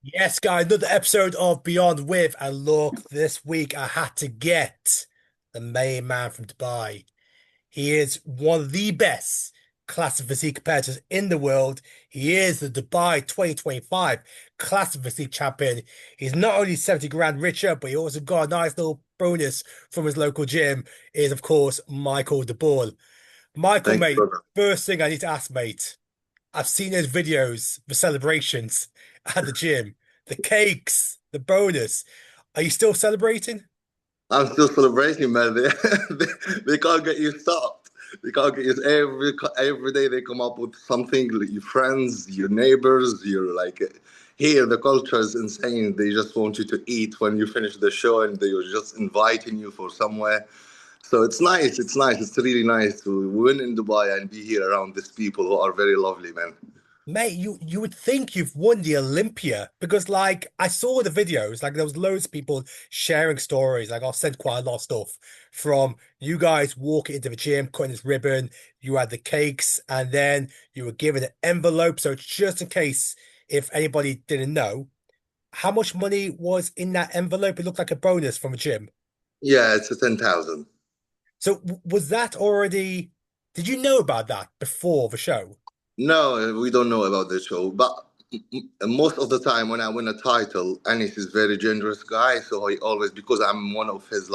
Yes, guys, another episode of Beyond with. And look, this week I had to get the main man from Dubai. He is one of the best classic physique competitors in the world. He is the Dubai 2025 classic physique champion. He's not only 70 grand richer, but he also got a nice little bonus from his local gym. Is of course Michael Daboul. Michael, Thank you, mate, brother. first thing I need to ask, mate. I've seen those videos, the celebrations at the gym, the cakes, the bonus. Are you still celebrating? I'm still celebrating, man. They, they can't get you stopped. They can't get you every day. They come up with something. Like your friends, your neighbors. You're like, here the culture is insane. They just want you to eat when you finish the show, and they're just inviting you for somewhere. So it's nice. It's nice. It's really nice to win in Dubai and be here around these people who are very lovely, man. Mate, you would think you've won the Olympia because like I saw the videos, like there was loads of people sharing stories. Like I've sent quite a lot of stuff from you guys walking into the gym, cutting this ribbon, you had the cakes, and then you were given an envelope. So just in case if anybody didn't know, how much money was in that envelope? It looked like a bonus from a gym. Yeah, it's a 10,000. So was that already, did you know about that before the show? No, we don't know about the show, but most of the time when I win a title, Anis is very generous guy, so he always because I'm one of his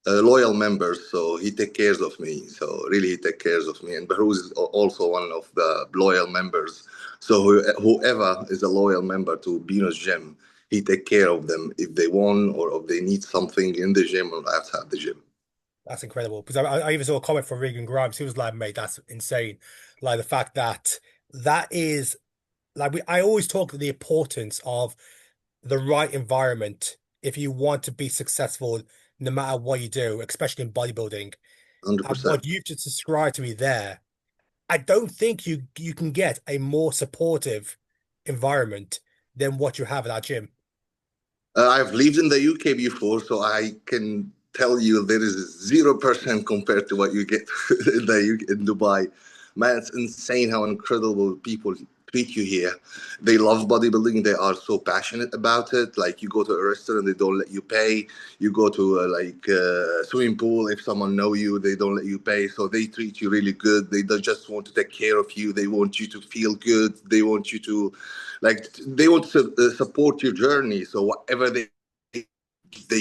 loyal members, so he take cares of me. So really, he take cares of me, and Behruz is also one of the loyal members. So whoever is a loyal member to Bino's gym, he take care of them if they want or if they need something in the gym or outside the gym. That's incredible. Because I even saw a comment from Regan Grimes. He was like, mate, that's insane. Like the fact that that is like I always talk the importance of the right environment if you want to be successful no matter what you do, especially in bodybuilding. And 100%. what you've just described to me there, I don't think you can get a more supportive environment than what you have at that gym. I've lived in the UK before, so I can tell you there is 0% compared to what you get in the UK, in Dubai. Man, it's insane how incredible people treat you here. They love bodybuilding. They are so passionate about it. Like you go to a restaurant, they don't let you pay. You go to a swimming pool, if someone know you, they don't let you pay. So they treat you really good. They don't just want to take care of you. They want you to feel good. They want you to they want to support your journey. So whatever they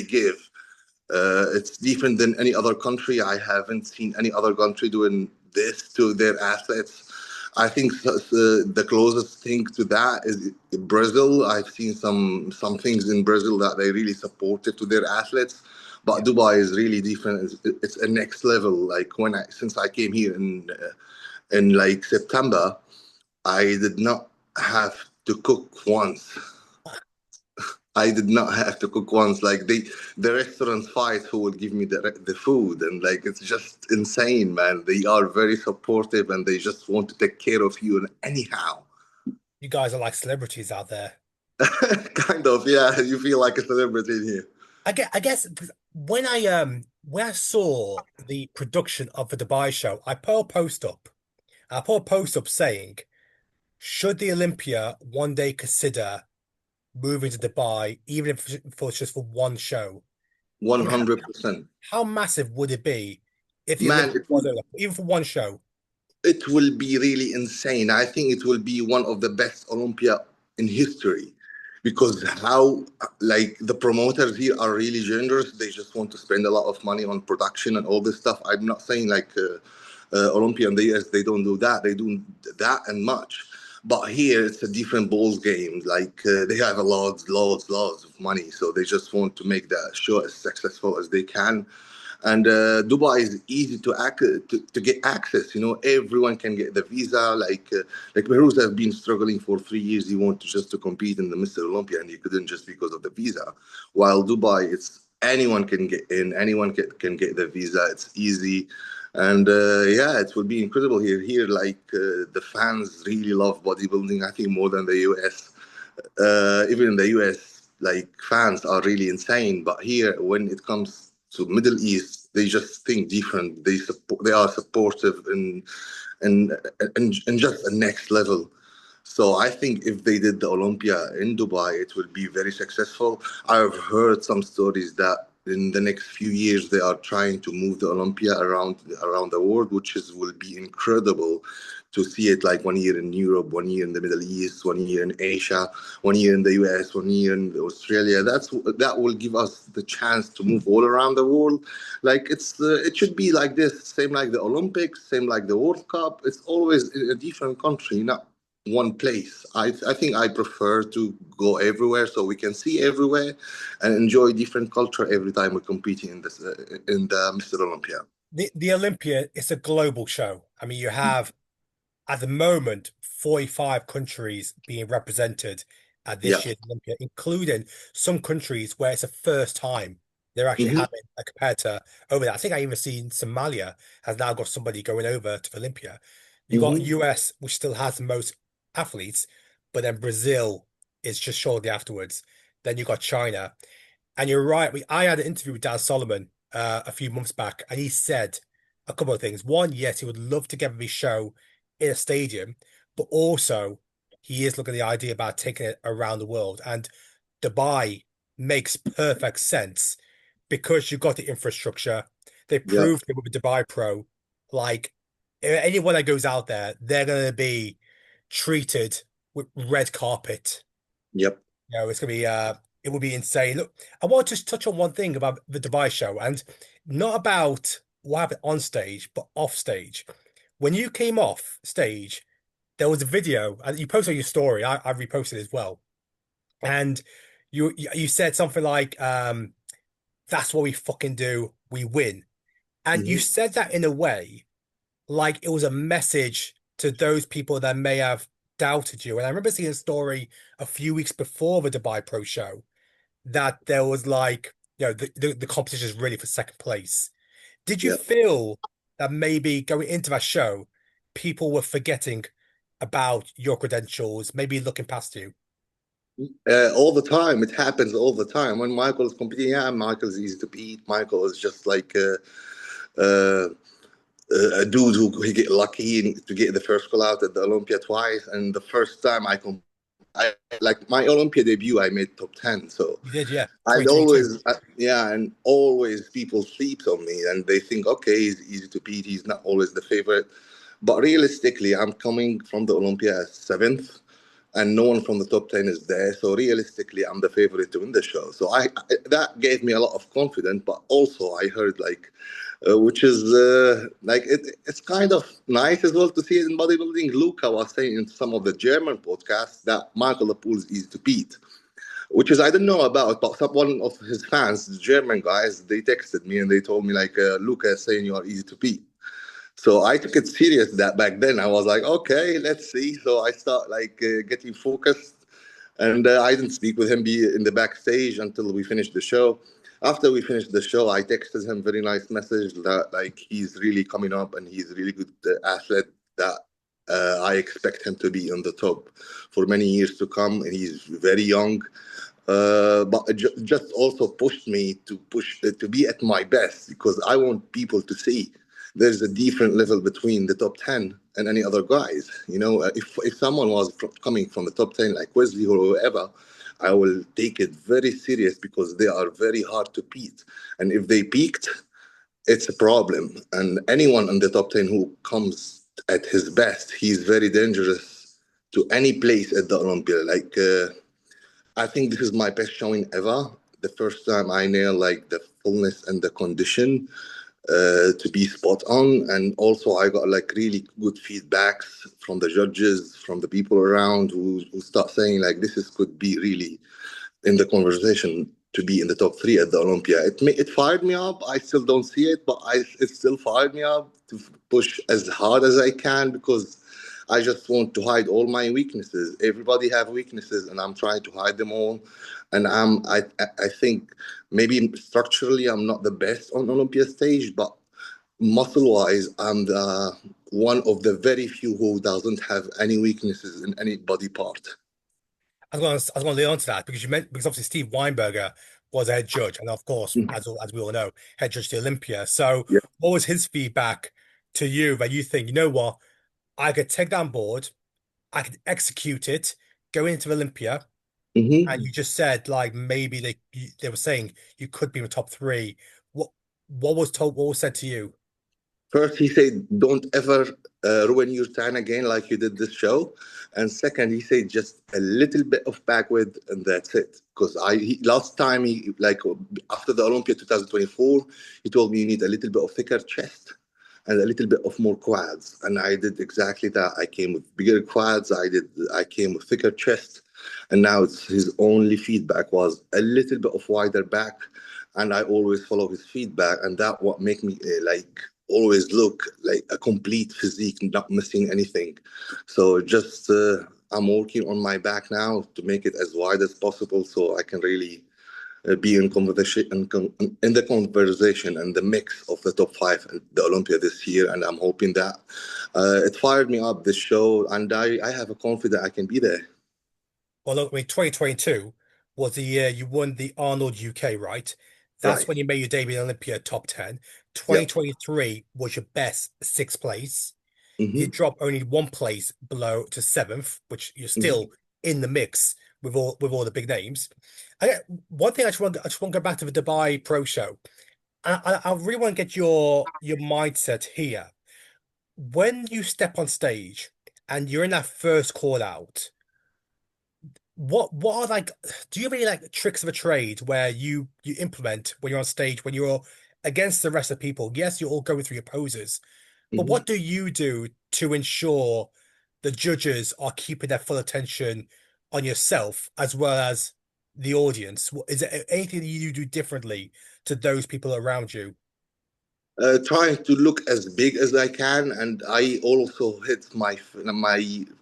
give, it's different than any other country. I haven't seen any other country doing this to their athletes. I think the closest thing to that is Brazil. I've seen some things in Brazil that they really supported to their athletes, but Yeah. Dubai is really different. It's a next level. Like since I came here in like September, I did not have to cook once. I did not have to cook once. Like the restaurants fight who will give me the food, and like it's just insane, man. They are very supportive, and they just want to take care of you. And anyhow, You guys are like celebrities out there. kind of, yeah, you feel like a celebrity in here. I guess because when I saw the production of the Dubai show, I put a post up. I put a post up saying, should the Olympia one day consider moving to Dubai, even if it's just for one show? I One mean, hundred percent, how massive would it be if the man. Olympia was over, even for one show? It will be really insane. I think it will be one of the best Olympia in history because how like the promoters here are really generous. They just want to spend a lot of money on production and all this stuff. I'm not saying Olympia in the US they don't do that. They do that and much. But here it's a different balls game. Like they have a lots of money, so they just want to make the show as successful as they can. And Dubai is easy to get access. You know, everyone can get the visa. Like Behruz have been struggling for 3 years. He wanted just to compete in the Mr. Olympia, and he couldn't just because of the visa. While Dubai, it's anyone can get in, can get the visa. It's easy, and yeah, it will be incredible here. Here, the fans really love bodybuilding. I think more than the US. Even in the US, like fans are really insane. But here, when it comes to Middle East, they just think different. They are supportive and just a next level. So I think if they did the Olympia in Dubai, it will be very successful. I've heard some stories that in the next few years they are trying to move the Olympia around the world, which is will be incredible to see it like 1 year in Europe, 1 year in the Middle East, 1 year in Asia, 1 year in the US, 1 year in Australia. That will give us the chance to move all around the world. Like it should be like this, same like the Olympics, same like the World Cup. It's always in a different country, not one place. I think I prefer to go everywhere so we can see everywhere and enjoy different culture every time we're competing in this in the Mr. Olympia. The Olympia is a global show. I mean, you have at the moment 45 countries being represented at Yeah. this year's Olympia, including some countries where it's the first time they're actually Hmm. having a competitor over there. I think I even seen Somalia has now got somebody going over to Olympia. You got Hmm. US, which still has the most athletes, but then Brazil is just shortly afterwards. Then you got China. And you're right. I had an interview with Dan Solomon a few months back, and he said a couple of things. One, yes, he would love to get me show in a stadium, but also he is looking at the idea about taking it around the world. And Dubai makes perfect sense because you've got the infrastructure. They Yeah. proved it with the Dubai Pro. Like anyone that goes out there, they're going to be treated with red carpet. Yep. It's gonna be it will be insane. Look, I want to just touch on one thing about the Dubai show and not about what happened on stage, but off stage. When you came off stage, there was a video and you posted on your story. I reposted as well. And you said something like that's what we fucking do, we win. And you Hmm. said that in a way like it was a message to those people that may have doubted you. And I remember seeing a story a few weeks before the Dubai Pro show that there was like, the competition is really for second place. Did you Yeah. feel that maybe going into that show, people were forgetting about your credentials, maybe looking past you? All the time. It happens all the time. When Michael's competing, yeah, Michael's easy to beat. Michael is just like uh, a dude who he get lucky to get the first call out at the Olympia twice. And the first time I like my Olympia debut, I made top 10. So You did, yeah. I'd 2022. always, yeah, and always people sleep on me and they think, okay, he's easy to beat. He's not always the favorite. But realistically, I'm coming from the Olympia as seventh, and no one from the top 10 is there. So realistically, I'm the favorite to win the show. So that gave me a lot of confidence. But also, I heard like, which is like it's kind of nice as well to see it in bodybuilding. Luca was saying in some of the German podcasts that Michael Daboul is easy to beat, which is I didn't know about, but one of his fans, the German guys, they texted me and they told me like Luca is saying you are easy to beat. So I took it serious that back then. I was like, okay, let's see. So I start like getting focused, and I didn't speak with him be in the backstage until we finished the show. After we finished the show, I texted him very nice message that like he's really coming up and he's a really good athlete that I expect him to be on the top for many years to come. And he's very young, but it just also pushed me to push to be at my best because I want people to see there's a different level between the top 10 and any other guys. If someone was coming from the top 10 like Wesley or whoever, I will take it very serious because they are very hard to beat. And if they peaked, it's a problem. And anyone in the top 10 who comes at his best, he's very dangerous to any place at the Olympia. Like, I think this is my best showing ever. The first time I nail like the fullness and the condition to be spot on. And also, I got like really good feedbacks from the judges, from the people around who start saying like could be really in the conversation to be in the top three at the Olympia. It fired me up. I still don't see it, but it still fired me up to push as hard as I can because I just want to hide all my weaknesses. Everybody have weaknesses, and I'm trying to hide them all. And I think maybe structurally I'm not the best on Olympia stage, but muscle wise I'm the one of the very few who doesn't have any weaknesses in any body part. I was going to lean on to that because you meant because obviously Steve Weinberger was a head judge, and of course, as we all know, head judge to Olympia. So, Yeah. what was his feedback to you that you think, you know what, I could take that on board. I could execute it, go into Olympia, and Hmm. you just said like maybe they were saying you could be in the top three. What what was told? What was said to you? First, he said, "Don't ever ruin your time again like you did this show." And second, he said, "Just a little bit of back width, and that's it." Because last time he like after the Olympia 2024, he told me you need a little bit of thicker chest and a little bit of more quads, and I did exactly that. I came with bigger quads. I came with thicker chest, and now it's his only feedback was a little bit of wider back, and I always follow his feedback, and that what make me like always look like a complete physique, not missing anything. So just I'm working on my back now to make it as wide as possible, so I can really be in conversation in the conversation and the mix of the top five at the Olympia this year. And I'm hoping that it fired me up this show, and I have a confidence I can be there. Well, look, I mean, 2022 was the year you won the Arnold UK, right? That's Right. when you made your debut in Olympia top 10. Yep. 2023 was your best sixth place. You Hmm. dropped only one place below to seventh, which you're still Hmm. in the mix with all the big names. One thing I just want to go back to the Dubai Pro Show. I really want to get your mindset here. When you step on stage and you're in that first call out, what are like do you have any like tricks of a trade where you implement when you're on stage when you're against the rest of people? Yes, you're all going through your poses, but Hmm. what do you do to ensure the judges are keeping their full attention on yourself as well as the audience? Is there anything that you do differently to those people around you? Trying to look as big as I can, and I also hit my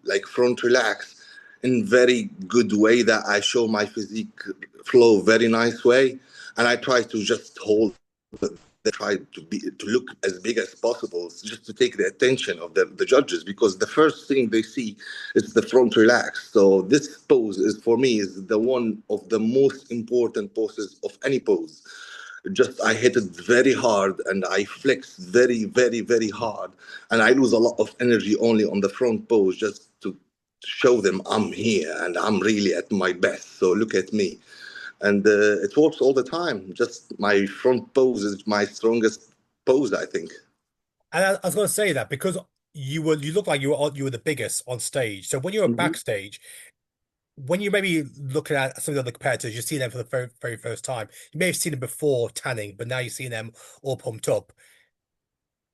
like front relax in very good way that I show my physique flow very nice way, and I try to just hold. Try to look as big as possible, just to take the attention of the judges, because the first thing they see is the front relax. So this pose is for me is the one of the most important poses of any pose. Just I hit it very hard and I flex very, very, very hard, and I lose a lot of energy only on the front pose just to show them I'm here and I'm really at my best. So look at me, and it works all the time. Just my front pose is my strongest pose, I think. And I was going to say that because you look like you were the biggest on stage. So when you were Hmm. backstage, when you maybe looking at some of the other competitors, you see them for the very first time. You may have seen them before tanning, but now you see them all pumped up.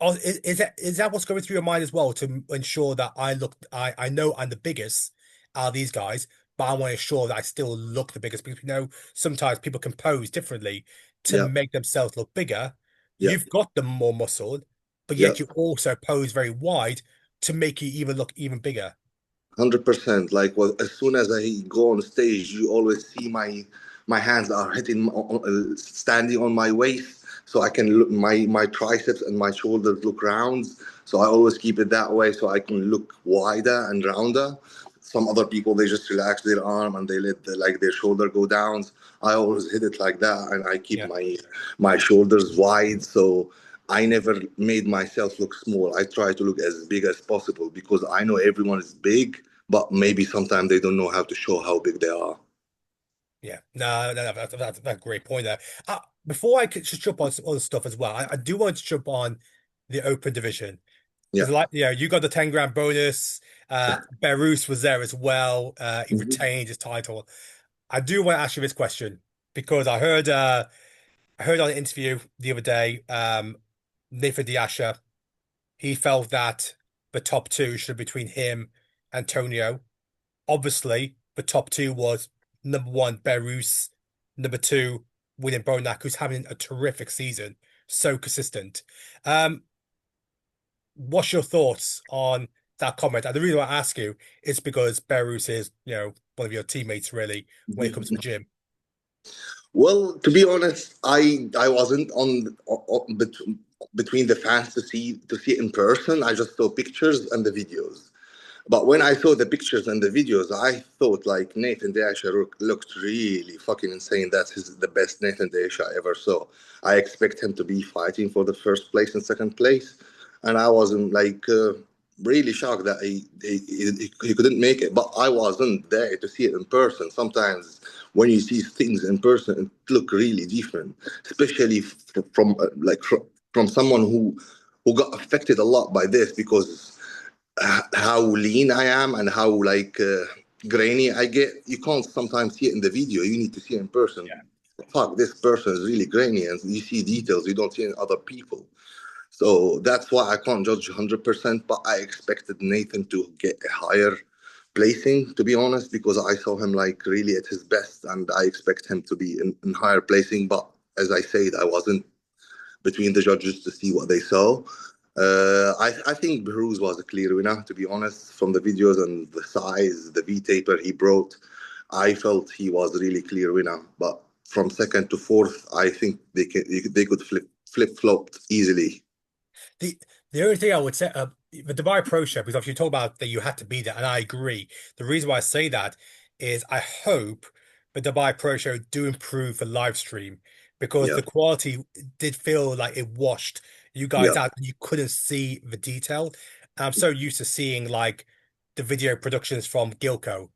Is that what's going through your mind as well to ensure that I know I'm the biggest out of these guys, but I want to ensure that I still look the biggest because we know sometimes people can pose differently to Yeah, make themselves look bigger. yeah, You've got the more muscle, but yeah. yet you also pose very wide to make you even look even bigger. 100%. Like, well, as soon as I go on stage, you always see my hands are hitting, standing on my waist, so I can look my triceps and my shoulders look round. So I always keep it that way, so I can look wider and rounder. Some other people they just relax their arm and they let like their shoulder go down. I always hit it like that, and I keep Yeah. my shoulders wide. So I never made myself look small. I try to look as big as possible because I know everyone is big, but maybe sometimes they don't know how to show how big they are. Yeah, no, that's a great point there. Before I could just jump on some other stuff as well, I do want to jump on the open division Yeah. because, like, you got the 10 grand bonus. Belarus was there as well. He Mhm. retained his title. I do want to ask you this question because I heard on an interview the other day, Nathan Diasha, he felt that the top two should be between him and Antonio. Obviously, the top two was number one, Belarus, number two, William Bonac, who's having a terrific season, so consistent. Um, what's your thoughts on that comment? And the reason why I ask you is because Belarus is, one of your teammates really when it comes to the gym. Well, to be honest, I wasn't between the fans to see it in person. I just saw pictures and the videos. But when I saw the pictures and the videos, I thought like Nathan Deasha looked really fucking insane. The best Nathan Deasha I ever saw. I expect him to be fighting for the first place and second place, and I wasn't like. really shocked that he couldn't make it. But I wasn't there to see it in person. Sometimes when you see things in person, it look really different, especially from from someone who got affected a lot by this because how lean I am and how grainy I get. You can't sometimes see it in the video. You need to see it in person. Fuck, this person is really grainy, and you see details you don't see in other people. So that's why I can't judge 100%, but I expected Nathan to get a higher placing, to be honest, because I saw him like really at his best, and I expect him to be in higher placing. But as I said, I wasn't between the judges to see what they saw. I think Bruce was a clear winner, to be honest, from the videos and the size, the V taper he brought. I felt he was really clear winner, but from second to fourth, I think they could flip flopped easily. The the only thing I would say, the Dubai Pro Show, because if you talk about that you had to be there, and I agree. The reason why I say that is I hope the Dubai Pro Show do improve the live stream because Yeah, the quality did feel like it washed you guys yeah, out and you couldn't see the detail. And I'm so used to seeing like the video productions from Gilco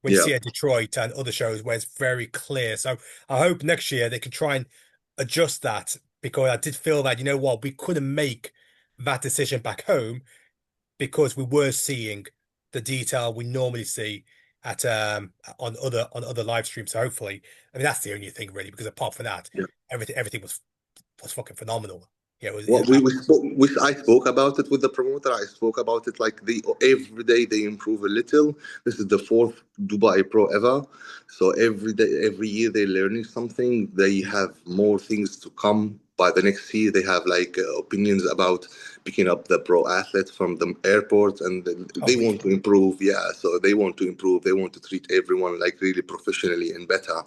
when you yeah. see it at Detroit and other shows where it's very clear. So I hope next year they can try and adjust that because I did feel that, you know what, we couldn't make that decision back home because we were seeing the detail we normally see at on other live streams. So hopefully, I mean that's the only thing really, because apart from that, Yeah. everything was fucking phenomenal. Yeah, Well, I spoke about it with the promoter. I spoke about it like every day they improve a little. This is the fourth Dubai Pro ever, so every day, every year they're learning something. They have more things to come by the next year. They have opinions about picking up the pro athletes from the airport, and they holy want to shit. improve. Yeah, so they want to improve. They want to treat everyone like really professionally and better.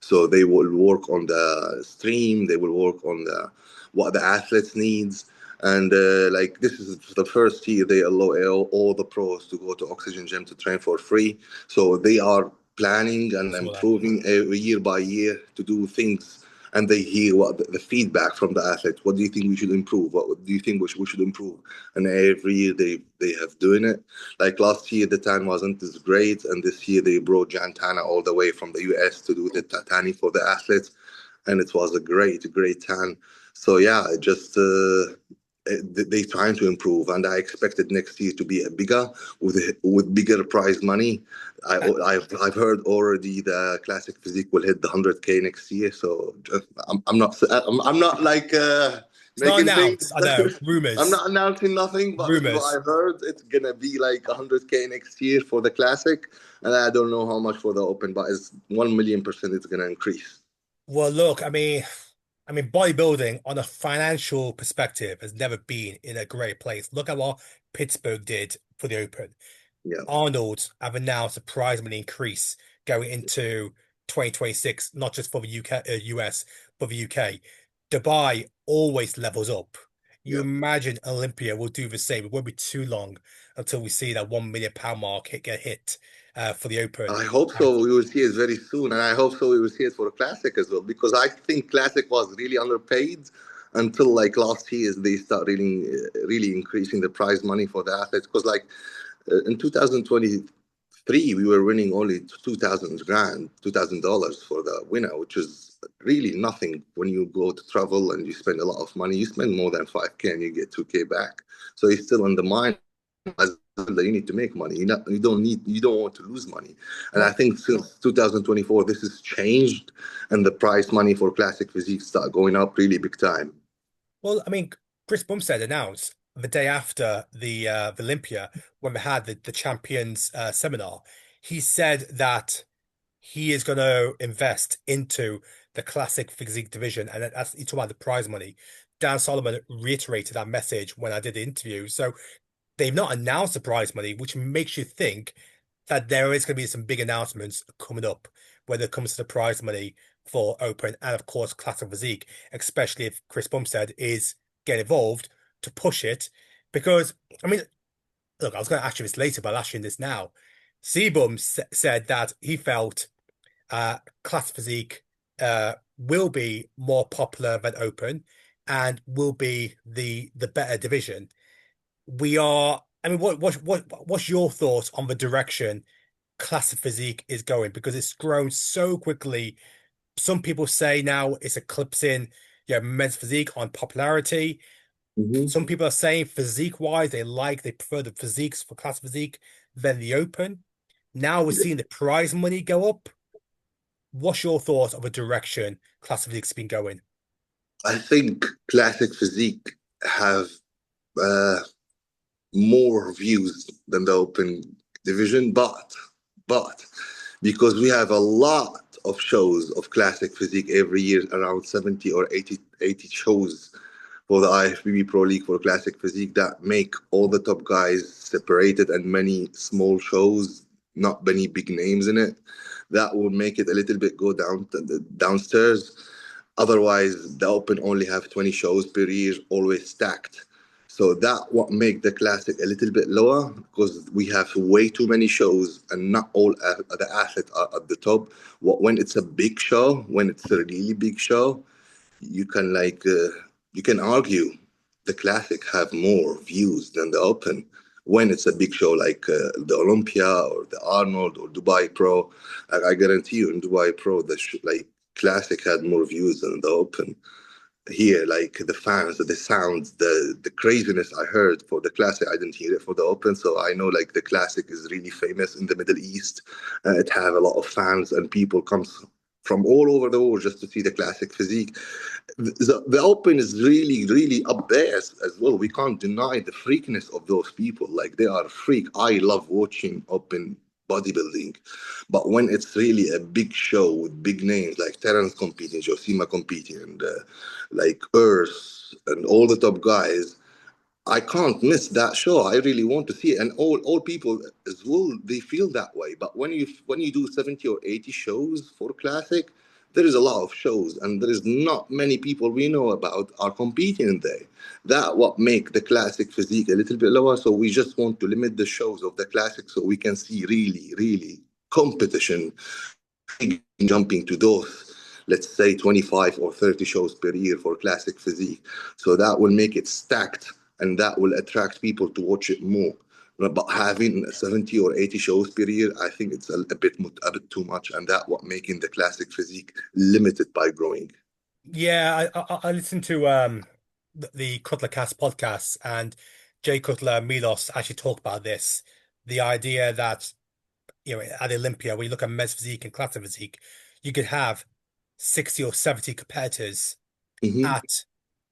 So they will work on the stream. They will work on the what the athletes needs. And like this is the first year they allow all the pros to go to Oxygen Gym to train for free. So they are planning and Saw that. improving every year by year to do things. And they hear what the feedback from the athletes. What do you think we should improve? What do you think we should improve? And every year they have doing it. Like last year, the tan wasn't as great, and this year they brought Jan Tana all the way from the US to do the tatani for the athletes, and it was a great tan. So yeah, just they trying to improve, and I expected next year to be a bigger with bigger prize money. Uh, I've heard already the classic physique will hit the 100K next year. So I'm not it's not making things. announced. I know I'm rumors, not announcing nothing, but this is what rumors. I heard. It's gonna be like 100K next year for the classic, and I don't know how much for the open, but it's 1,000,000% it's gonna increase. Well, look, I mean, bodybuilding on a financial perspective has never been in a great place. Look at what Pittsburgh did for the Open. Yeah. Arnold have announced a prize money increase going into 2026, not just for the UK, US, but the UK. Dubai always levels up. You Yeah. imagine Olympia will do the same. It won't be too long until we see that £1 million mark get hit for the Open. I hope And so. We will see it very soon, and I hope so. We will see it for a classic as well, because I think classic was really underpaid until like last year they start really increasing the prize money for the athletes. Because in 2023 we were winning only 2,000 grand, $2,000 for the winner, which is really nothing. When you go to travel and you spend a lot of money, you spend more than 5K and you get 2K back. So it's still in the mind as that you need to make money. You don't want to lose money. And I well, think since 2024, this has changed, and the price money for classic physique start going up really big time. I mean, Chris Bumstead announced the day after the Olympia when we had the champions seminar. He said that he is going to invest into the classic physique division, and that's he talked about the prize money. Dan Solomon reiterated that message when I did the interview. So they've not announced the prize money, which makes you think that there is going to be some big announcements coming up when it comes to the prize money for Open and, of course, Classic Physique, especially if Chris Bumstead is getting involved to push it. Because, I mean, look, I was going to ask you this later, but I'll ask you this now. Cbum said that he felt Classic Physique will be more popular than Open and will be the better division. We are, I mean, what's your thoughts on the direction classic physique is going? Because it's grown so quickly. Some people say now it's eclipsing, men's physique on popularity. Mhm. Some people are saying physique wise, they prefer the physiques for classic physique than the open. Now we're seeing the prize money go up. What's your thoughts of the direction classic physique's been going? I think classic physique have uh, more views than the open division, but because we have a lot of shows of classic physique every year, around 70 or 80 shows for the IFBB Pro League for classic physique that make all the top guys separated and many small shows, not many big names in it. That will make it a little bit go downstairs. Otherwise, the Open only have 20 shows per year, always stacked. So that what make the classic a little bit lower because we have way too many shows and not all the athletes are at the top. When it's a big show, when it's a really big show, you can you can argue the classic have more views than the open when it's a big show like the Olympia or the Arnold or Dubai Pro. I guarantee you in Dubai Pro like classic had more views than the open. Here like the fans, the sounds, the craziness I heard for the classic, I didn't hear it for the open. So I know like the classic is really famous in the Middle East. It have a lot of fans and people comes from all over the world just to see the classic physique. The open is really, really up there as well. We can't deny the freakness of those people. Like they are freak. I love watching open bodybuilding, but when it's really a big show with big names like Terence competing, Josima competing, and like Earth and all the top guys, I can't miss that show. I really want to see it, and all people as well. They feel that way. But when you do 70 or 80 shows for classic, there is a lot of shows, and there is not many people we know about are competing in there. That what make the classic physique a little bit lower. So we just want to limit the shows of the classic so we can see really, really competition jumping to those, let's say 25 or 30 shows per year for classic physique. So that will make it stacked and that will attract people to watch it more. But having 70 or 80 shows per year, I think it's a bit too much, and that what making the classic physique limited by growing. Yeah, I listened to the Cutler Cast podcast, and Jay Cutler and Milos actually talk about this. The idea that, at Olympia, when you look at men's physique and classic physique, you could have 60 or 70 competitors Hmm. at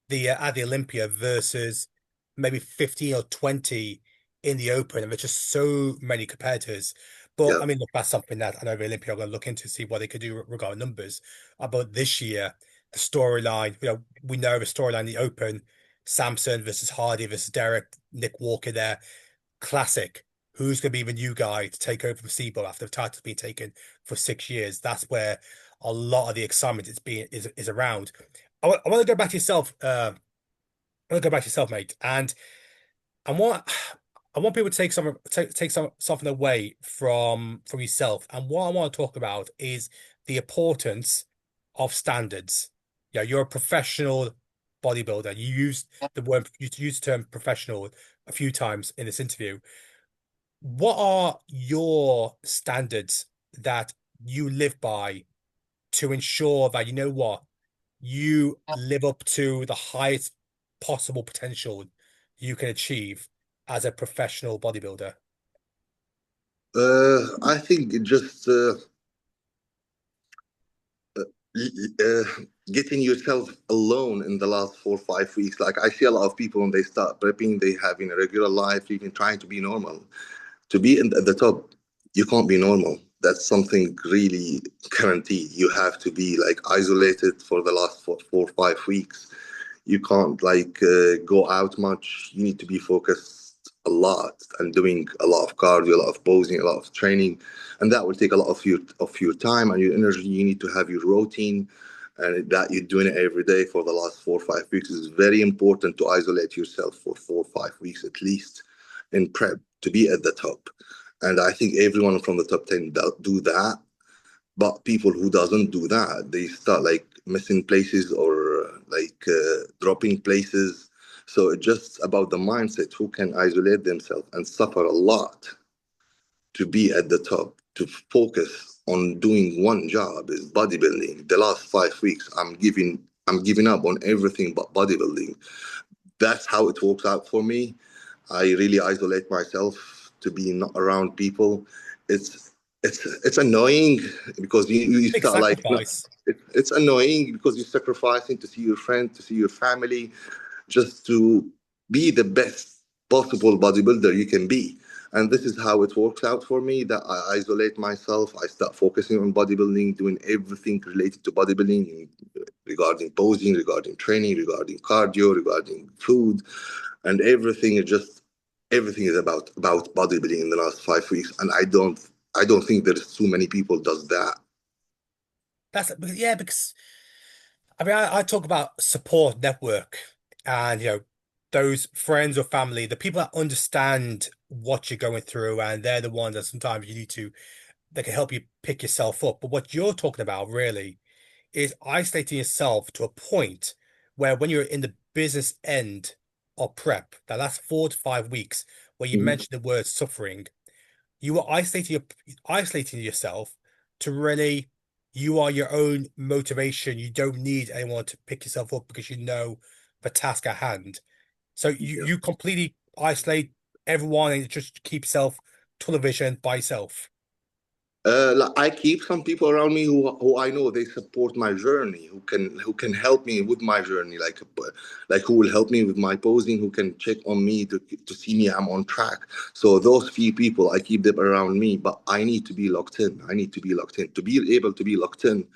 the Olympia versus maybe 15 or 20 in the Open, and there's just so many competitors. But Yeah. I mean, look, that's something that I know the Olympia are going to look into, see what they could do regarding numbers. But this year, the storyline, we know the storyline, the Open, Samson versus Hardy versus Derek, Nick Walker there, classic. Who's going to be the new guy to take over from Cbum after the title's been taken for 6 years? That's where a lot of the excitement is around. I want to go back to yourself. I want to go back to yourself, mate. And I want I want people to take something away from yourself. And what I want to talk about is the importance of standards. Yeah, you're a professional bodybuilder. You used the term professional a few times in this interview. What are your standards that you live by to ensure that, you live up to the highest possible potential you can achieve as a professional bodybuilder? I think it just uh, getting yourself alone in the last 4 or 5 weeks. Like I see a lot of people when they start prepping, they having a regular life, even trying to be normal. To be at the top, you can't be normal. That's something really guaranteed. You have to be like isolated for the last 4 or 5 weeks. You can't go out much. You need to be focused a lot and doing a lot of cardio, a lot of posing, a lot of training, and that will take a lot of your time and your energy. You need to have your routine, and that you're doing it every day for the last 4 or 5 weeks is very important to isolate yourself for 4 or 5 weeks at least in prep to be at the top. And I think everyone from the top 10 do that. But people who doesn't do that, they start like missing places or dropping places So it's just about the mindset who can isolate themselves and suffer a lot to be at the top, to focus on doing one job is bodybuilding. The last 5 weeks, I'm giving up on everything but bodybuilding. That's how it works out for me. I really isolate myself to be not around people. It's it's annoying because you Big start like sacrifice. it's annoying because you're sacrificing to see your friends, to see your family, just to be the best possible bodybuilder you can be. And this is how it works out for me, that I isolate myself. I start focusing on bodybuilding, doing everything related to bodybuilding regarding posing, regarding training, regarding cardio, regarding food, and everything is about bodybuilding in the last 5 weeks. And I don't think there's too many people does that. That's yeah, because I mean, I talk about support network and, those friends or family, the people that understand what you're going through, and they're the ones that sometimes you need to, they can help you pick yourself up. But what you're talking about really is isolating yourself to a point where when you're in the business end of prep, that last 4 to 5 weeks, where you Mhm. mentioned the word suffering, you are isolating yourself to really, you are your own motivation. You don't need anyone to pick yourself up because you know the task at hand. So you completely isolate everyone and just keep self tunnel vision by yourself. Like I keep some people around me who I know they support my journey, who can help me with my journey, like who will help me with my posing, who can check on me to see me I'm on track. So those few people I keep them around me, but I need to be locked in. I need to be locked in to be able to be locked in.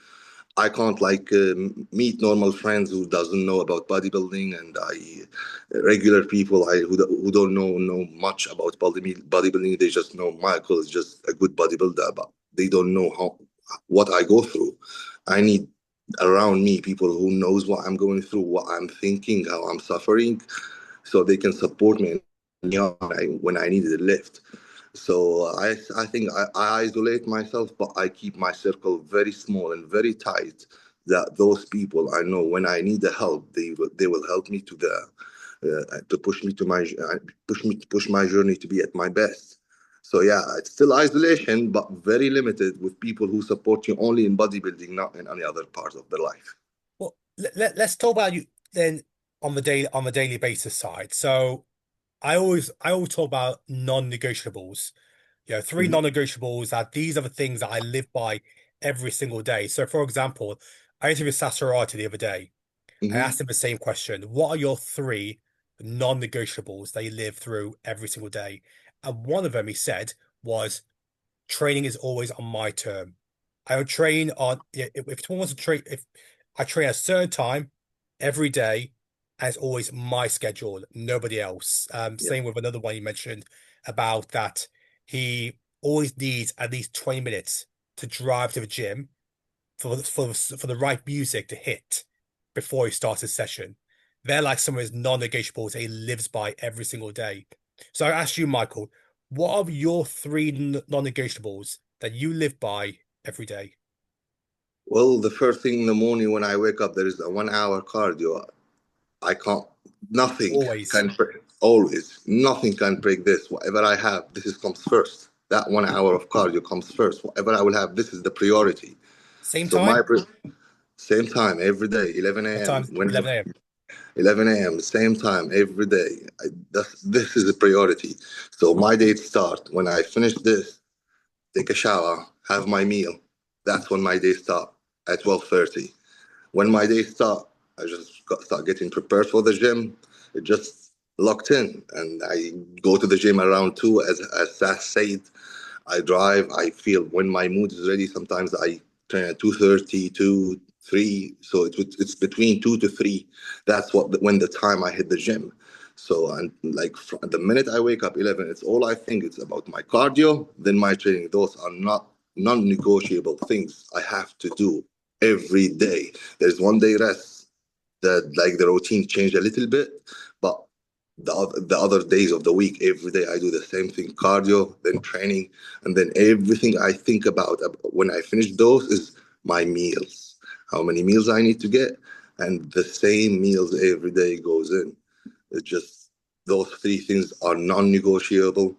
I can't meet normal friends who doesn't know about bodybuilding, and I regular people who don't know much about bodybuilding. They just know Michael is just a good bodybuilder, but they don't know how what I go through. I need around me people who knows what I'm going through, what I'm thinking, how I'm suffering, so they can support me when I needed a lift. So I think I isolate myself, but I keep my circle very small and very tight. That those people I know when I need the help, they will help me to push my journey to be at my best. So yeah, it's still isolation, but very limited with people who support you only in bodybuilding, not in any other part of their life. Well, let's talk about you then on the daily basis side. So I always talk about non-negotiables. Three Hmm. non-negotiables are these are the things that I live by every single day. So for example, I interviewed Sasarati the other day. I Hmm. asked him the same question. What are your three non-negotiables that you live through every single day? And one of them he said was training is always on my term. I would train on if someone wants to train if I train at a certain time every day, and it's always my schedule, nobody else. Yeah. Same with another one you mentioned about that he always needs at least 20 minutes to drive to the gym for the right music to hit before he starts his session. They're like some of his non-negotiables that he lives by every single day. So I ask you, Michael, what are your three non-negotiables that you live by every day? Well, the first thing in the morning when I wake up, there is a 1 hour cardio. I can't, nothing Always. can, always, nothing can break this. Whatever I have, comes first. That 1 hour of cardio comes first. Whatever I will have, this is the priority. Same So time? same time every day, 11 What a.m. time? 11 a.m. 11 a.m. same time every day. This is a priority. So my day start when I finish this, take a shower, have my meal. That's when my day start at 12:30. When my day start, I just start getting prepared for the gym. It just locked in, and I go to the gym around 2. As Sas said, I drive. I feel when my mood is ready. Sometimes I train at 2:30, 3. So it's between 2 to 3. That's when the time I hit the gym. So and like the minute I wake up 11, it's all I think. It's about my cardio, then my training. Those are not non-negotiable things I have to do every day. There's one day rest that like the routine changed a little bit, but the other days of the week, every day I do the same thing: cardio, then training, and then everything I think about when I finish those is my meals, how many meals I need to get, and the same meals every day goes in. It's just those three things are non-negotiable: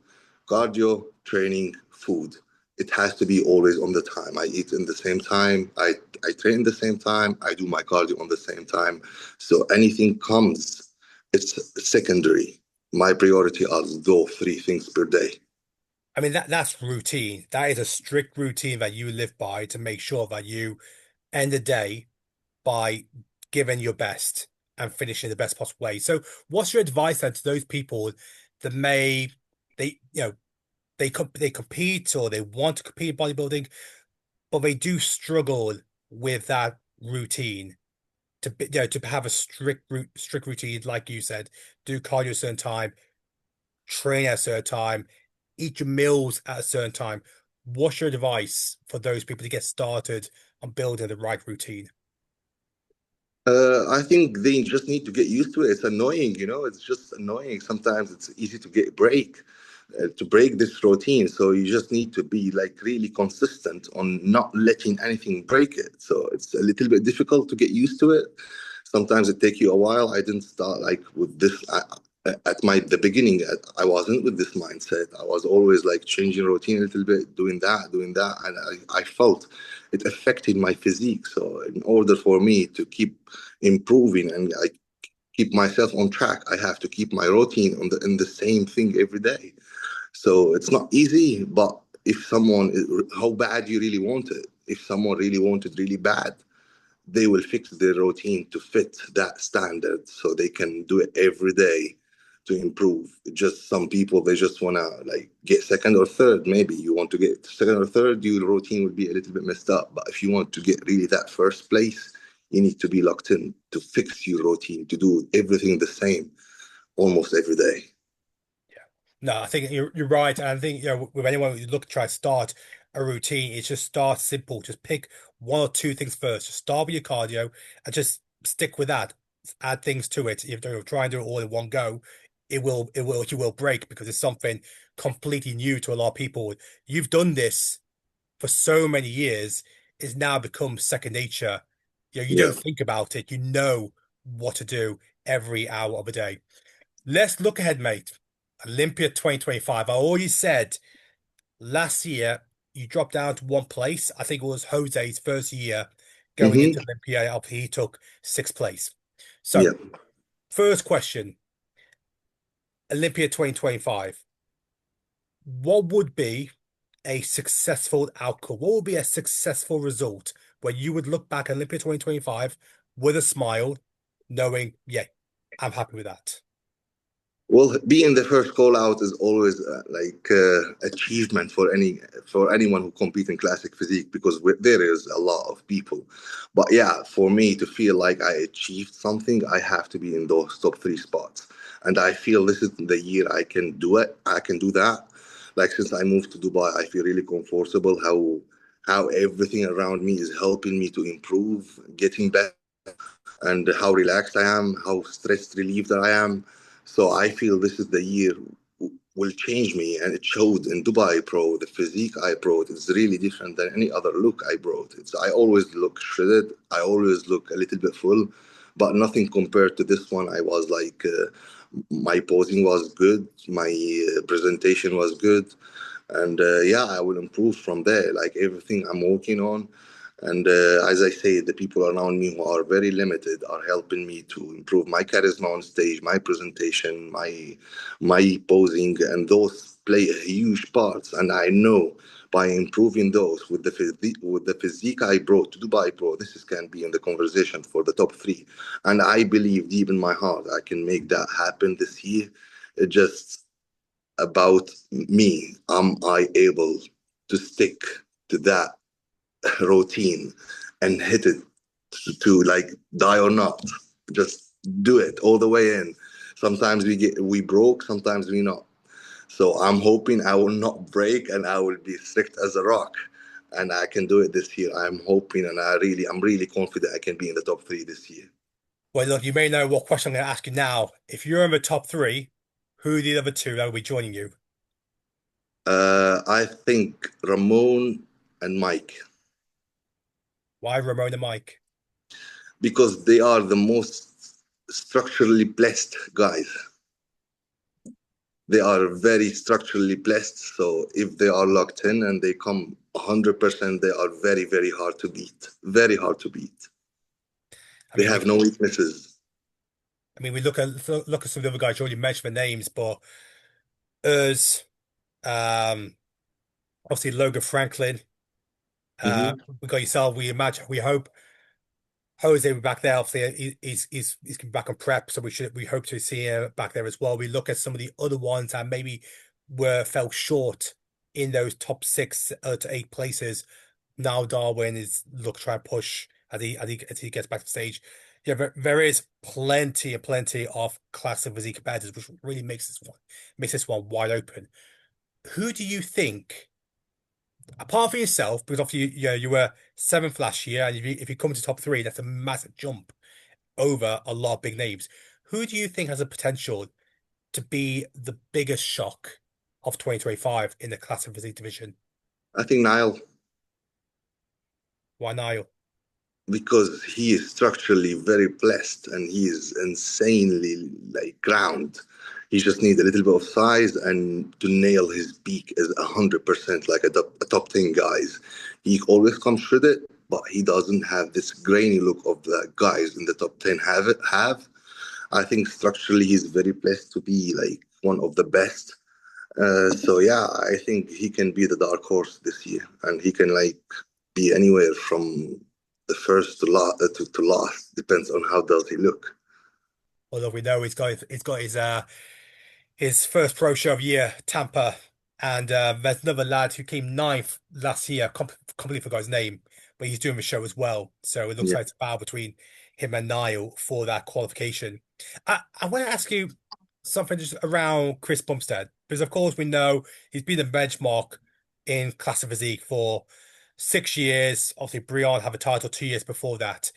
cardio, training, food. It has to be always on the time. I eat in the same time. I train the same time. I do my cardio on the same time. So anything comes, it's secondary. My priority are those three things per day. I mean, that's routine. That is a strict routine that you live by to make sure that you end the day by giving your best and finishing the best possible way. So, what's your advice then to those people that may they they compete or they want to compete in bodybuilding, but they do struggle with that routine to have a strict routine, like you said, do cardio at a certain time, train at a certain time, eat your meals at a certain time. What's your advice for those people to get started on building the right routine? I think they just need to get used to it. It's annoying, you know. It's just annoying. Sometimes it's easy to get to break this routine. So you just need to be like really consistent on not letting anything break it. So it's a little bit difficult to get used to it. Sometimes it take you a while. I didn't start like with this at my the beginning. I wasn't with this mindset. I was always like changing routine a little bit, doing that, and I felt it affected my physique. So in order for me to keep improving and I keep myself on track, I have to keep my routine on the same thing every day. So it's not easy, but if someone, how bad you really want it, if someone really want it really bad, they will fix their routine to fit that standard so they can do it every day to improve. Just some people, they just want to like get second or third. Maybe you want to get second or third, your routine will be a little bit messed up. But if you want to get really that first place, you need to be locked in to fix your routine, to do everything the same almost every day. No, I think you're right. And I think, with anyone who look to try to start a routine, it's just start simple. Just pick one or two things first. Just start with your cardio and just stick with that. Add things to it. If you try and do it all in one go, you will break because it's something completely new to a lot of people. You've done this for so many years, it's now become second nature. You Yeah. don't think about it. You know what to do every hour of the day. Let's look ahead, mate. Olympia 2025. I already said last year you dropped down to one place. I think it was Jose's first year going Hmm. into Olympia. He took sixth place. Yeah. So, first question, Olympia 2025. What would be a successful outcome? What would be a successful result where you would look back at Olympia 2025 with a smile, knowing, yeah, I'm happy with that? Well, being the first call out is always achievement for anyone who compete in classic physique because there is a lot of people. But yeah, for me to feel like I achieved something, I have to be in those top three spots, and I feel this is the year I can do it. I can do that. Like since I moved to Dubai, I feel really comfortable how everything around me is helping me to improve, getting better and how relaxed I am, how stress relieved I am. So I feel this is the year will change me, and it showed in Dubai Pro. The physique I brought is really different than any other look I brought. I always look shredded, I always look a little bit full, but nothing compared to this one. I was like, my posing was good, my presentation was good, and yeah, I will improve from there. Like everything I'm working on, and as I say, the people around me who are very limited are helping me to improve my charisma on stage, my presentation, my posing, and those play a huge part. And I know by improving those with the physique I brought to Dubai Pro, this is can be in the conversation for the top three. And I believe deep in my heart I can make that happen this year. It just about me. Am I able to stick to that routine and hit it to like die or not? Just do it all the way in. Sometimes we broke, sometimes we not. So I'm hoping I will not break and I will be strict as a rock. And I can do it this year. I'm hoping and I'm really confident I can be in the top three this year. Well, look, you may know what question I'm going to ask you now. If you're in the top three, who are the other two that will be joining you? I think Ramon and Mike, Why Ramona Mike? because they are the most structurally blessed guys. They are very structurally blessed. So if they are locked in and they come 100%, they are very, very hard to beat. Very hard to beat. I They mean, have no weaknesses. we look at some of the other guys. You already mentioned the names, but us, um, obviously Logan Franklin. Hmm. We got yourself. We hope Jose will be back there. Obviously, he's going to be back on prep, so we hope to see him back there as well. We look at some of the other ones that maybe were fell short in those top six to eight places. Now Darwin is look try and push as he gets back to stage. Yeah, there is plenty of classic physique competitors, which really makes this one wide open. Who do you think, apart from yourself, because obviously you were seventh last year, and if you come to top three, that's a massive jump over a lot of big names. Who do you think has a potential to be the biggest shock of 2025 in the classic physique division? I think Niall, Why Niall? because he is structurally very blessed and he is insanely like ground. He just needs a little bit of size and to nail his peak is 100% like a top 10 guys. He always comes with it, but he doesn't have this grainy look of the guys in the top 10 have. I think structurally he's very blessed to be like one of the best. So yeah, I think he can be the dark horse this year, and he can like be anywhere from the first to last. Depends on how does he look. Although we know he's got his first pro show of the year, Tampa, and there's another lad who came ninth last year. Completely forgot his name, but he's doing the show as well. So it looks Yeah. like it's a battle between him and Niall for that qualification. I want to ask you something just around Chris Bumstead, because of course we know he's been the benchmark in classic physique for 6 years. Obviously, Brian had a title 2 years before that.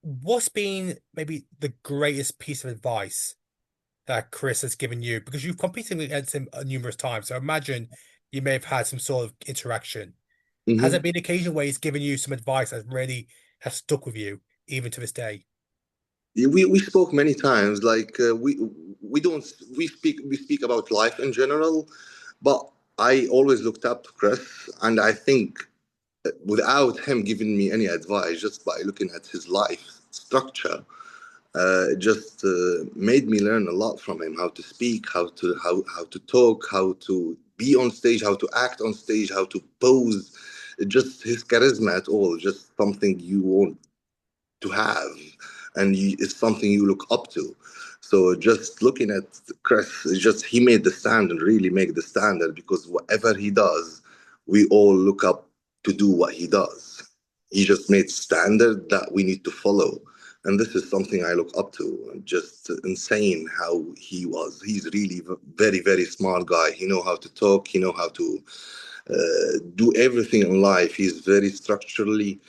What's been maybe the greatest piece of advice that Chris has given you? Because you've competed against him numerous times. So imagine you may have had some sort of interaction. Has there Hmm. been an occasion where he's given you some advice that really has stuck with you, even to this day? We spoke many times. Like we don't we speak about life in general, but I always looked up to Chris, and I think without him giving me any advice, just by looking at his life structure, it just made me learn a lot from him, how to speak, how to talk, how to be on stage, how to act on stage, how to pose. Just his charisma at all, just something you want to have, and it's something you look up to. So just looking at Chris, it's just he made the standard, really make the standard, because whatever he does, we all look up to do what he does. He just made standard that we need to follow. And this is something I look up to. Just insane how he was. He's really very, very smart guy. He know how to talk. He know how to do everything in life. He's very structurally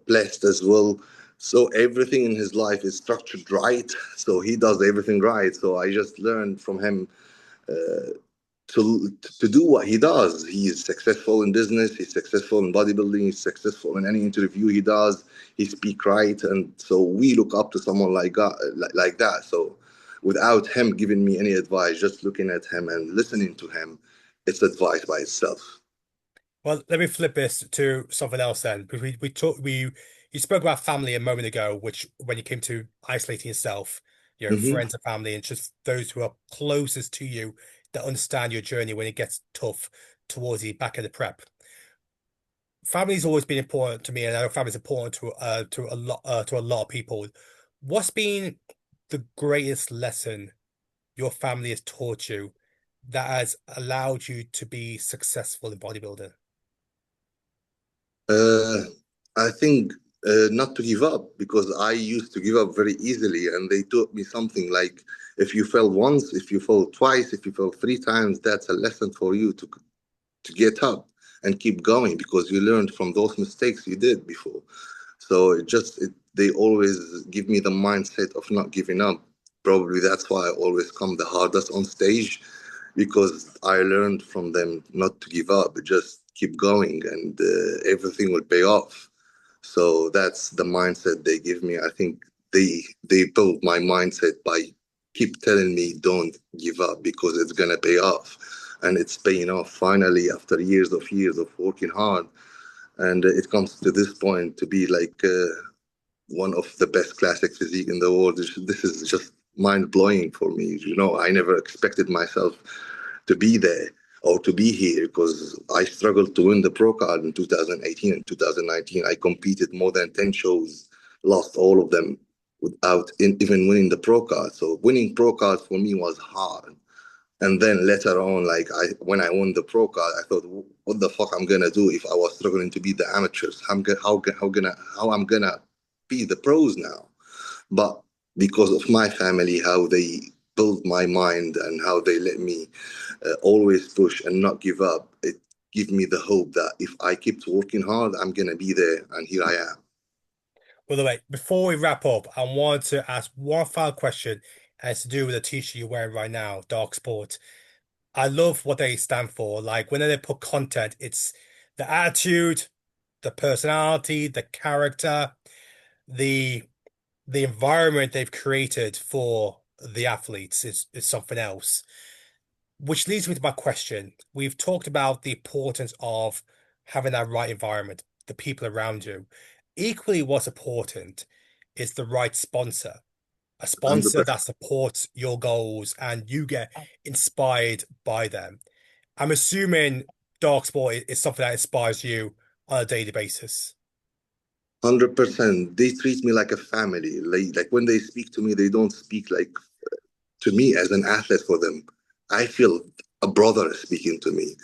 blessed as well. So everything in his life is structured right. So he does everything right. So I just learned from him to do what he does. He's successful in business. He's successful in bodybuilding. He's successful in any interview he does. He speak right, and so we look up to someone like that. So without him giving me any advice, just looking at him and listening to him, it's advice by itself. Well, let me flip this to something else then. Because we talked we you spoke about family a moment ago, which when you came to isolating yourself, Hmm. friends and family, and just those who are closest to you that understand your journey when it gets tough towards the back of the prep. Family's always been important to me, and I know family's important to a lot of people. What's been the greatest lesson your family has taught you that has allowed you to be successful in bodybuilding? Uh, I think not to give up, because I used to give up very easily, and they taught me something like if you fail once, if you fall twice, if you fail three times, that's a lesson for you to get up and keep going, because you learned from those mistakes you did before. So they always give me the mindset of not giving up. Probably that's why I always come the hardest on stage, because I learned from them not to give up, just keep going, and everything will pay off. So that's the mindset they give me. I think they built my mindset by keep telling me don't give up because it's gonna pay off, and it's paying off finally after years of working hard. And it comes to this point to be like one of the best classic physique in the world. This is just mind blowing for me. You know, I never expected myself to be there or to be here because I struggled to win the pro card in 2018 and 2019. I competed more than 10 shows, lost all of them without even winning the pro card. So winning pro cards for me was hard. And then later on, like when I won the pro card, I thought, what the fuck I'm gonna do if I was struggling to beat the amateurs? How I'm gonna be the pros now? But because of my family, how they built my mind and how they let me always push and not give up, it gave me the hope that if I keep working hard, I'm gonna be there, and here I am. By the way, before we wrap up, I want to ask one final question, and it's to do with the t-shirt you're wearing right now, Dark Sport. I love what they stand for. Like when they put content, it's the attitude, the personality, the character, the the environment they've created for the athletes is something else. Which leads me to my question. We've talked about the importance of having that right environment, the people around you. Equally, what's important is the right sponsor, a sponsor that 100%. supports your goals and you get inspired by them. I'm assuming Dark Sport is something that inspires you on a daily basis. 100%. They treat me like a family. Like when they speak to me, they don't speak like to me as an athlete for them. I feel a brother speaking to me,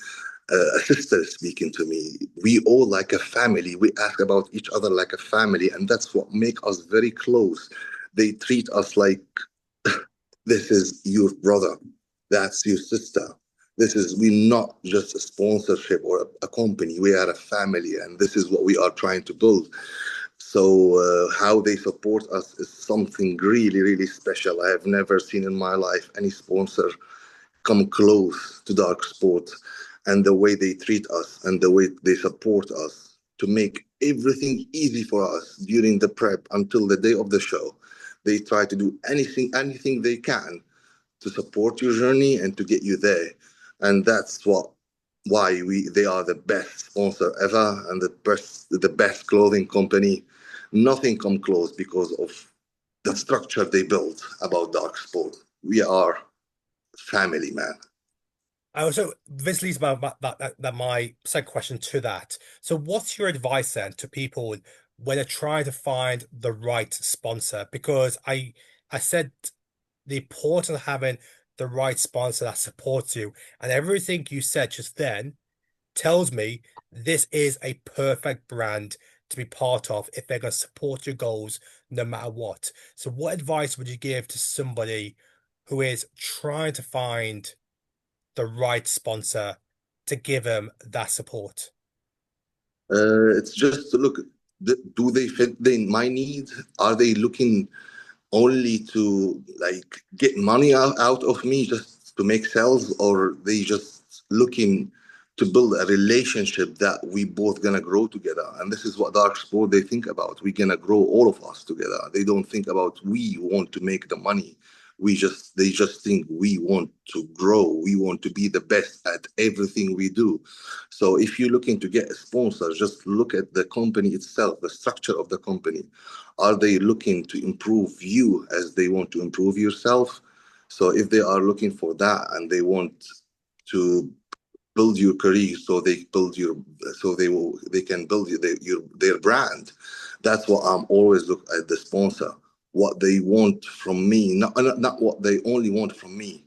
a sister speaking to me. We all like a family. We ask about each other like a family, and that's what make us very close. They treat us like this is your brother, that's your sister. This is we're not just a sponsorship or a company. We are a family, and this is what we are trying to build. So how they support us is something really, really special. I have never seen in my life any sponsor come close to dark sport, and the way they treat us and the way they support us to make everything easy for us during the prep until the day of the show. They try to do anything they can to support your journey and to get you there. And that's what why we they are the best sponsor ever and the best clothing company. Nothing come close because of the structure they built about dark sport. We are family, man. I also this leads my second question to that. So, what's your advice then to people when they're trying to find the right sponsor? Because I said the importance of having the right sponsor that supports you, and everything you said just then tells me this is a perfect brand to be part of if they're going to support your goals no matter what. So, what advice would you give to somebody who is trying to find the right sponsor to give them that support? It's just to look, do they fit my needs? Are they looking only to like get money out of me just to make sales, or they just looking to build a relationship that we both gonna grow together? And this is what dark sport they think about. We're gonna grow all of us together. They don't think about we want to make the money. They just think we want to grow. We want to be the best at everything we do. So if you're looking to get a sponsor, just look at the company itself, the structure of the company. Are they looking to improve you as they want to improve yourself? So if they are looking for that and they want to build your career, so they can build their brand. That's what I'm always look at the sponsor. What they want from me, not what they only want from me.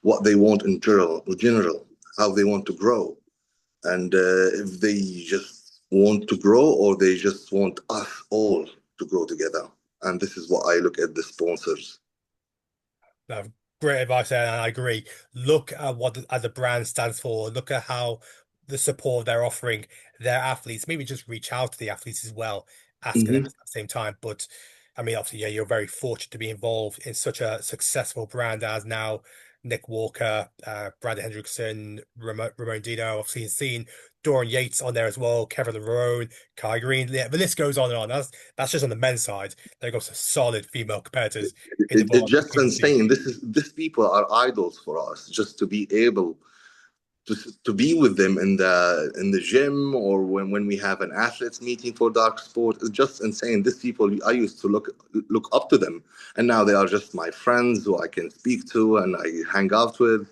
What they want in general, how they want to grow, and if they just want to grow or they just want us all to grow together. And this is what I look at the sponsors. No, great advice there, and I agree. Look at what the brand stands for. Look at how the support they're offering their athletes. Maybe just reach out to the athletes as well, asking them Hmm. at the same time. But I mean, obviously, yeah, you're very fortunate to be involved in such a successful brand as now Nick Walker, Brad Hendrickson, Ramon Dino. I've seen Dorian Yates on there as well, Kevin Larone, Kai Green. Yeah, the list goes on and on. That's just on the men's side. There goes some solid female competitors in the It's bar just female scene. insane. These people are idols for us. Just to be able to be with them in the gym, or when we have an athletes meeting for dark sport, is just insane. These people, I used to look up to them, and now they are just my friends who I can speak to and I hang out with.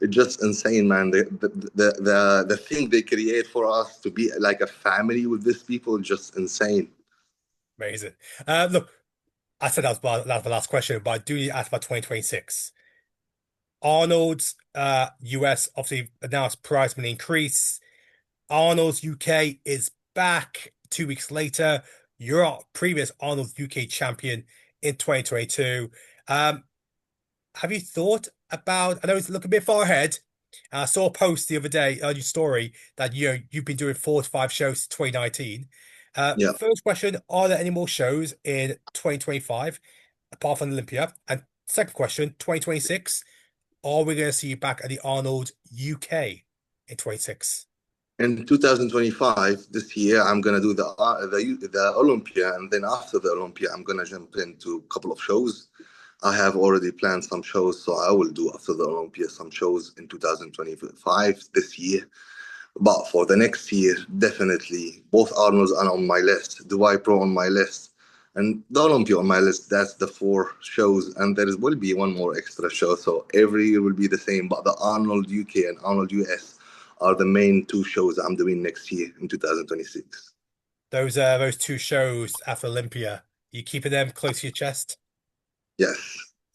It's just insane, man. The thing they create for us to be like a family with these people is just insane. Amazing. Look, I said that was the last question, but I do need to ask about 2026. Arnold's US obviously announced prize money increase. Arnold's UK is back 2 weeks later. You're our previous Arnold's UK champion in 2022. Um, have you thought about, I know it's looking a bit far ahead. I saw a post the other day on your story that you've been doing 4 to 5 shows since 2019. Yeah. First question, are there any more shows in 2025 apart from Olympia? And second question, 2026, are we going to see you back at the Arnold UK in 26? In 2025, this year, I'm gonna do the Olympia, and then after the Olympia, I'm gonna jump into a couple of shows. I have already planned some shows, so I will do after the Olympia some shows in 2025 this year. But for the next year, definitely both Arnolds are on my list, Dubai Pro on my list, and the Olympia on my list. That's the four shows, and will be one more extra show. So every year will be the same. But the Arnold UK and Arnold US are the main two shows I'm doing next year in 2026. Those two shows after Olympia, you keeping them close to your chest? Yes,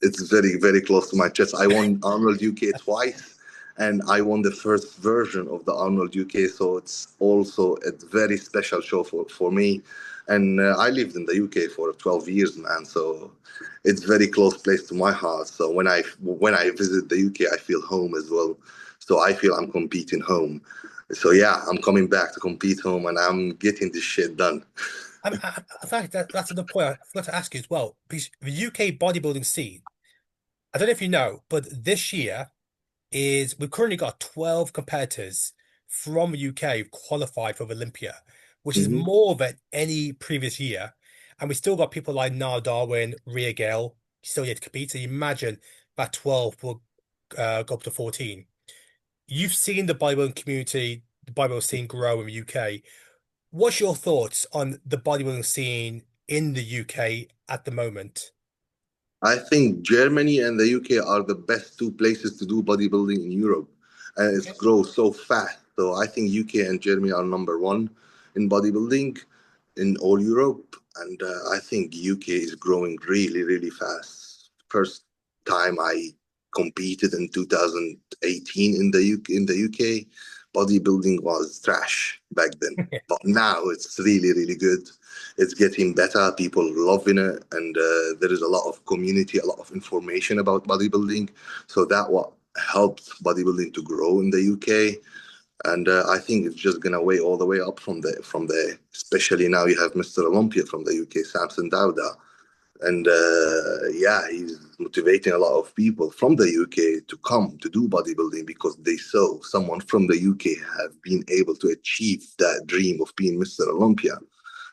it's very, very close to my chest. I won Arnold UK twice, and I won the first version of the Arnold UK. So it's also a very special show for me. And I lived in the UK for 12 years, man. So it's very close place to my heart. So when I visit the UK, I feel home as well. So I feel I'm competing home. So yeah, I'm coming back to compete home, and I'm getting this shit done. In fact, that's another point I forgot to ask you as well. Because the UK bodybuilding scene, I don't know if you know, but this year we've currently got 12 competitors from the UK who've qualified for Olympia, which is Mhm. more than any previous year. And we still got people like Niall Darwin, Rhea Gale, still yet to compete. So you imagine that 12 will go up to 14. You've seen the bodybuilding community, the bodybuilding scene grow in the UK. What's your thoughts on the bodybuilding scene in the UK at the moment? I think Germany and the UK are the best two places to do bodybuilding in Europe, and it's Okay. grows so fast. So I think UK and Germany are number one in bodybuilding in all Europe, and I think UK is growing really, really fast. First time I competed in 2018 in the UK, bodybuilding was trash back then, but now it's really, really good. It's getting better. People loving it, and there is a lot of community, a lot of information about bodybuilding. So that what helped bodybuilding to grow in the UK. And I think it's just gonna way all the way up from there. Especially now you have Mr. Olympia from the UK, Samson Dowda, and yeah, he's motivating a lot of people from the UK to come to do bodybuilding because they saw someone from the UK have been able to achieve that dream of being Mr. Olympia.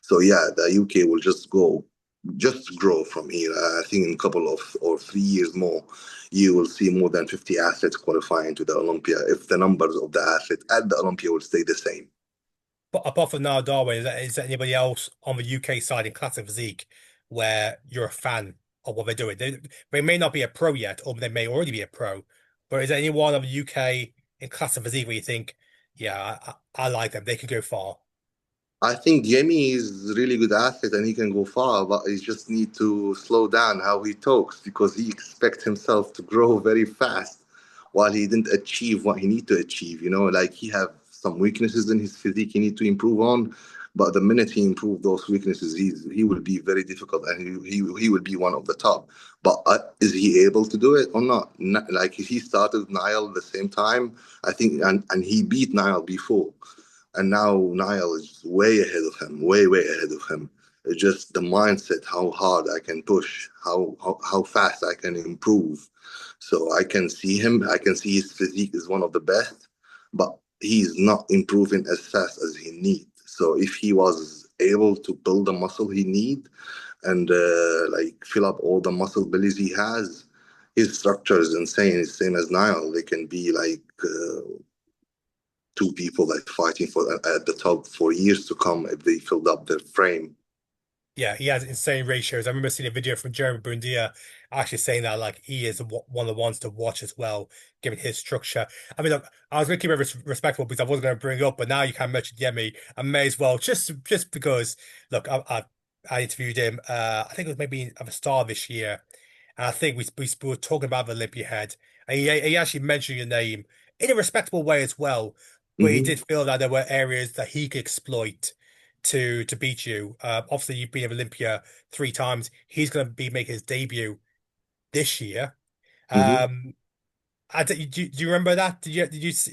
So yeah, the UK will just grow from here. I think in a couple of or 3 years more, you will see more than 50 athletes qualifying to the Olympia if the numbers of the athletes at the Olympia will stay the same. But apart from Niall Darwin, is there anybody else on the UK side in classic physique where you're a fan of what they're doing? They may not be a pro yet, or they may already be a pro, but is there anyone on the UK in classic physique where you think, yeah, I like them, they could go far? I think Yemi is a really good athlete and he can go far, but he just need to slow down how he talks because he expects himself to grow very fast while he didn't achieve what he need to achieve. Like he have some weaknesses in his physique he need to improve on, but the minute he improve those weaknesses, he will be very difficult and he will be one of the top. But is he able to do it or not? Like he started with Niall at the same time, I think, and he beat Niall before. And now Niall is way ahead of him, way, way ahead of him. It's just the mindset, how hard I can push, how fast I can improve. So I can see him, I can see his physique is one of the best, but he's not improving as fast as he need. So if he was able to build the muscle he need and like fill up all the muscle bellies he has, his structure is insane. It's same as Nile. They can be like two people like fighting for at the top for years to come if they filled up their frame. Yeah, he has insane ratios. I remember seeing a video from Jeremy Bundia actually saying that like he is one of the ones to watch as well, given his structure. I mean, look, I was going to keep it respectful because I wasn't going to bring it up, but now you can mention Yemi. I may as well just because. Look, I interviewed him. I think it was maybe at the start of this year, and I think we were talking about the Olympia head, and he actually mentioned your name in a respectable way as well. But he Hmm. did feel that there were areas that he could exploit to beat you. Obviously, you've been at Olympia 3 times. He's going to be making his debut this year. Hmm. Um, do you remember that?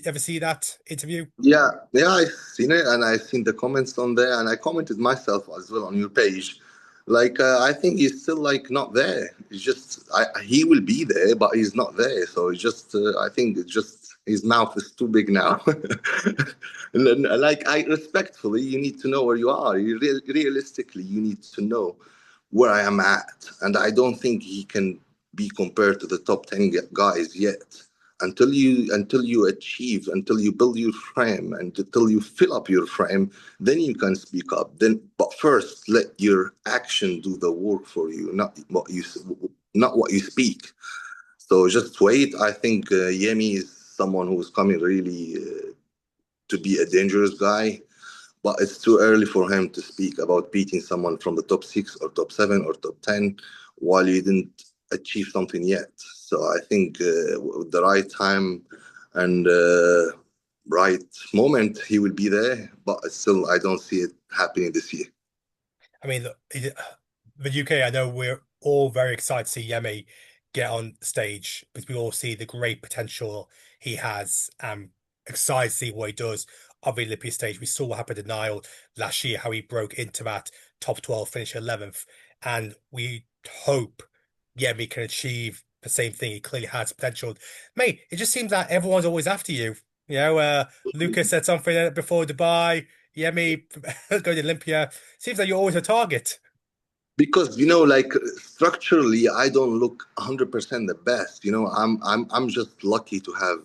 Ever see that interview? Yeah, yeah, I've seen it and I've seen the comments on there, and I commented myself as well on your page. Like, I think he's still like not there. He's just, he will be there, but he's not there. So it's just, I think it's just his mouth is too big now. And then, like, I respectfully, you need to know where you are. Realistically, you need to know where I am at, and I don't think he can be compared to the top 10 guys yet until you build your frame and until you fill up your frame, then you can speak up. Then, but first let your action do the work for you, not what you speak. So just wait. I think Yemi is someone who's coming really to be a dangerous guy, but it's too early for him to speak about beating someone from the top six or top seven or top 10 while you didn't achieve something yet. So I think with the right time and right moment, he will be there, but still, I don't see it happening this year. I mean, the UK, I know we're all very excited to see Yemi get on stage because we all see the great potential he has. Excited to see what he does on the Olympia stage. We saw what happened to Niall last year, how he broke into that top 12, finish 11th. And we hope Yemi can achieve the same thing. He clearly has potential. Mate, it just seems like everyone's always after you. Lucas said something before Dubai. Yemi going to Olympia. Seems like you're always a target. Because like structurally I don't look 100% the best. I'm just lucky to have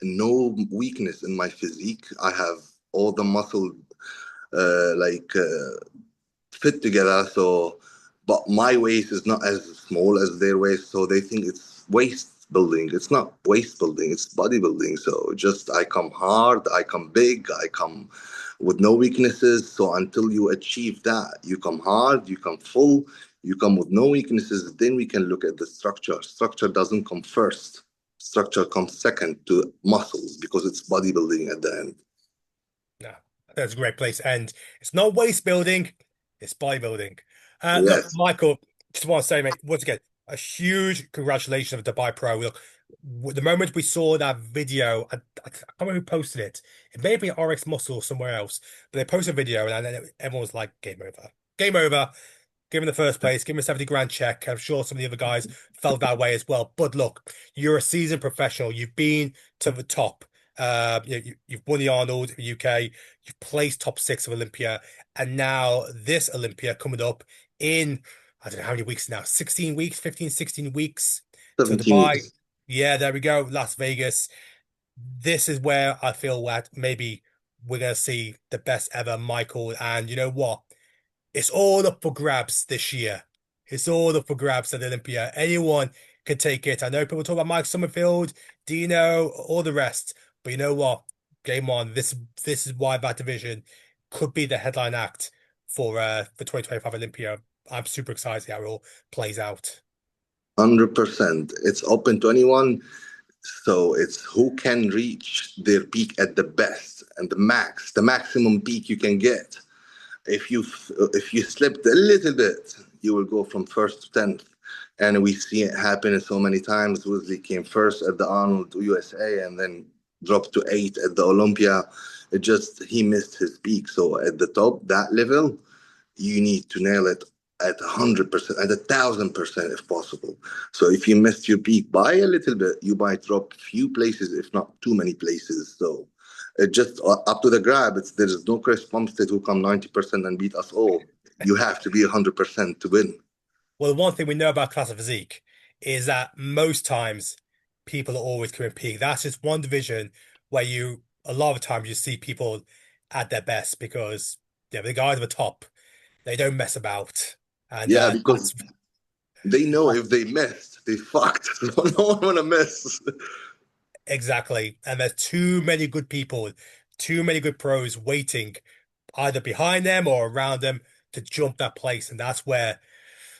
no weakness in my physique. I have all the muscle like fit together. So, but my waist is not as small as their waist, so they think it's waist building. It's not waist building, it's bodybuilding. So just I come hard, I come big, I come with no weaknesses. So until you achieve that, you come hard, you come full, you come with no weaknesses, then we can look at the structure. Structure doesn't come first. Structure comes second to muscles because it's bodybuilding at the end. No, that's a great place to end. It's not waist building, it's bodybuilding. Look, Yes. Michael, just want to say, mate, once again, a huge congratulations of Dubai Pro. Look, the moment we saw that video, I can't remember who posted it. It may have been RX Muscle or somewhere else, but they posted a video and then everyone was like, game over. Game over. Give him the first place, give him a 70 grand check. I'm sure some of the other guys felt that way as well. But look, you're a seasoned professional. You've been to the top. You've won the Arnold UK. You've placed top six of Olympia. And now this Olympia coming up in, I don't know how many weeks now, 16 weeks, 15, 16 weeks to 17 Dubai. weeks. Yeah, there we go. Las Vegas. This is where I feel that maybe we're going to see the best ever Michael. And you know what? It's all up for grabs this year. It's all up for grabs at Olympia. Anyone can take it. I know people talk about Mike Summerfield, Dino, all the rest, but you know what? Game on. This is why that division could be the headline act for 2025 Olympia. I'm super excited to see how it all plays out. 100%. It's open to anyone. So it's who can reach their peak at the best and the maximum peak you can get. If you slipped a little bit, you will go from first to 10th. And we see it happen so many times. Woodley came first at the Arnold USA and then dropped to 8 at the Olympia. He missed his peak. So at the top, that level, you need to nail it at 100%, at 1,000% if possible. So if you missed your peak by a little bit, you might drop few places, if not too many places. So It's just up to the grab. There is no Chris Bumstead who come 90% and beat us all. You have to be 100% to win. Well, the one thing we know about classic physique is that most times people are always coming peak. That's just one division where a lot of times you see people at their best because the guys at the top, they don't mess about. And Yeah, because that's they know if they mess, they fucked. So no one want to mess. exactly. And there's too many good people, too many good pros waiting either behind them or around them to jump that place. And that's where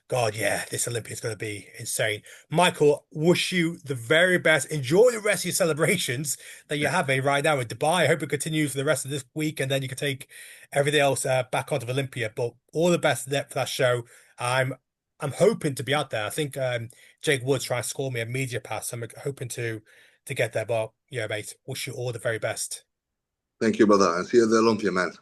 God, yeah, this Olympia is going to be insane. Michael, wish you the very best. Enjoy the rest of your celebrations that you're having right now in Dubai. I hope it continues for the rest of this week, and then you can take everything else back onto Olympia. But all the best for that show. I'm I'm hoping to be out there. I think Jake Wood's trying to score me a media pass. I'm hoping to get there. But yeah, mate, wish you all the very best. Thank you, brother. And see you at the Olympia, man.